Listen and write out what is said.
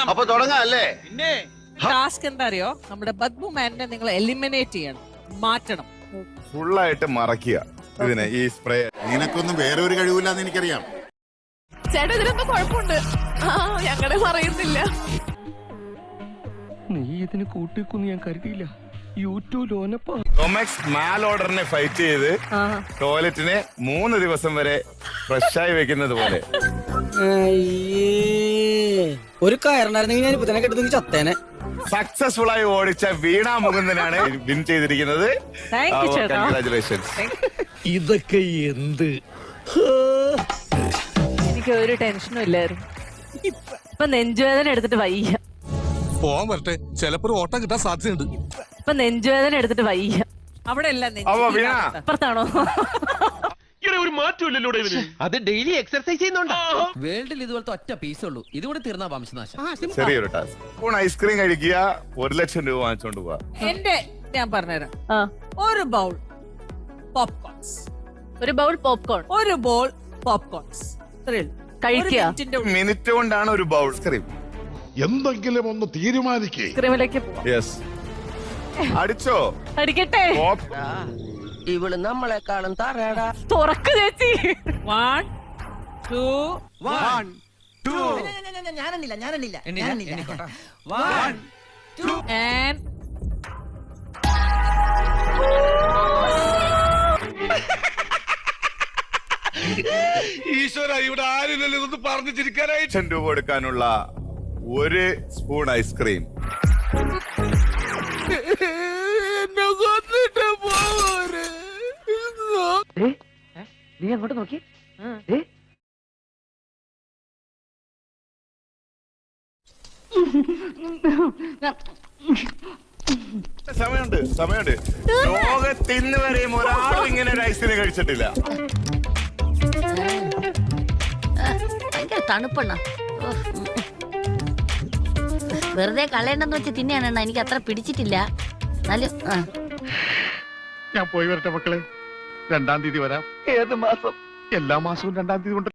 അപ്പൊ തുടങ്ങാല്ലേ? ടാസ്ക് എന്താ അറിയോ? നമ്മുടെ ബദ്ബു മാനിനെ നിങ്ങൾ എലിമിനേറ്റ് ചെയ്യണം, മാറ്റണം. ഫുള്ളായിട്ട് മറക്കുക ഇതിനെ, ഈ സ്പ്രേ. നിനക്കൊന്നും വേറെ ഒരു കഴിവില്ലാന്ന് എനിക്കറിയാം. ചേട്ടാ ഇതിലൊന്നും കുഴപ്പമുണ്ട്, ഞങ്ങളെ പറയുന്നില്ല. നീ ഇതിന് കൂട്ടിക്കൊന്നും ഞാൻ കരുതിയില്ല. ടോമെക്സ് മാൽ ഓർഡറിനെ ഫൈറ്റ് ചെയ്ത് ടോയ്ലറ്റിനെ 3 ദിവസം വരെ ഫ്രഷായി വെക്കുന്നത് പോലെ. ഒരു കയറുണ്ടായിരുന്നെങ്കിൽ ഞാൻ ഇപ്പൊ തന്നെ കെട്ടുന്ന ചത്തേനെ. സക്സസ്ഫുൾ ആയി ഓടിച്ച വീണ മുകുന്ദനാണ് വിൻ ചെയ്തിരിക്കുന്നത്. കൺഗ്രാറ്റുലേഷൻസ്. ഇതൊക്കെ എന്ത്? എനിക്ക് ഒരു ടെൻഷനും ഇല്ലായിരുന്നു. ഇപ്പൊ നെഞ്ചുവേദന എടുത്തിട്ട് വയ്യ. പോവാൻ വരട്ടെ, ചിലപ്പോ ഒരു ഓട്ടം കിട്ടാൻ സാധ്യതയുണ്ട്. ഇപ്പൊ നെഞ്ചുവേദന എടുത്തിട്ട് വയ്യ. അവിടെ അപ്പുറത്താണോ? ഒരു മാറ്റമില്ലല്ലോ ഇതിന്. അത് ഡെയിലി എക്സർസൈസ് ചെയ്യുന്നുണ്ടോ? വേൾഡിൽ ഇതുപോലത്തെ ഒറ്റ പീസേ ഉള്ളൂ. ഇതുകൂടെ തീർന്നാ വംശനാശം. ചെറിയൊരു ടാസ്ക്. സ്പൂൺ ഐസ്ക്രീം കഴിക്കുക, 1 ലക്ഷം രൂപ വാങ്ങിച്ചോണ്ട് പോവാ. എന്റെ ഞാൻ പറഞ്ഞുതരാം. ഒരു ബൗൾ പോപ്കോൺസ്, ഒരു ബൗൾ പോപ്കോൺ, ഒരു ബോൾ പോപ്കോൺസ് കഴിക്കുക. മിനിറ്റ് കൊണ്ടാണ് ഒരു ബൗൾ ഐസ്ക്രീം. എന്തെങ്കിലും ഒന്ന് തീരുമാനിക്കേ. ക്രീമിലേക്ക് പോവാം. യെസ്, അടിച്ചോ? അടിക്കട്ടെ. ഇവള് നമ്മളെ കാണും താറാടാ. തുറക്ക് ചേച്ചി. 1 2 ഞാനെണ്ണില്ല. 1 2 and ഈശ്വര, ഇവിടെ ആരില്ലല്ലോ ഇതൊന്ന് പറഞ്ഞു ചിരിക്കാനായി. 1 ലക്ഷം രൂപ കൊടുക്കാനുള്ള 1 സ്പൂൺ ഐസ്ക്രീം. നീ അങ്ങോട്ട് നോക്കി. സമയമുണ്ട്. ലോകത്തിന്ന് വരെയും ഒരാളും ഇങ്ങനെ ഒരു ഐസ്ക്രീം കഴിച്ചിട്ടില്ല. ഭയങ്കര തണുപ്പെണ്ണ. വെറുതെ കളയണ്ടെന്ന് വെച്ച് തിന്നെയാണ്. എനിക്ക് അത്ര പിടിച്ചിട്ടില്ല. ഞാൻ പോയി വരട്ടെ മക്കളെ. 2-ാം തീയതി വരാം. ഏത് മാസം? എല്ലാ മാസവും 2-ാം തീയതി കൊണ്ട്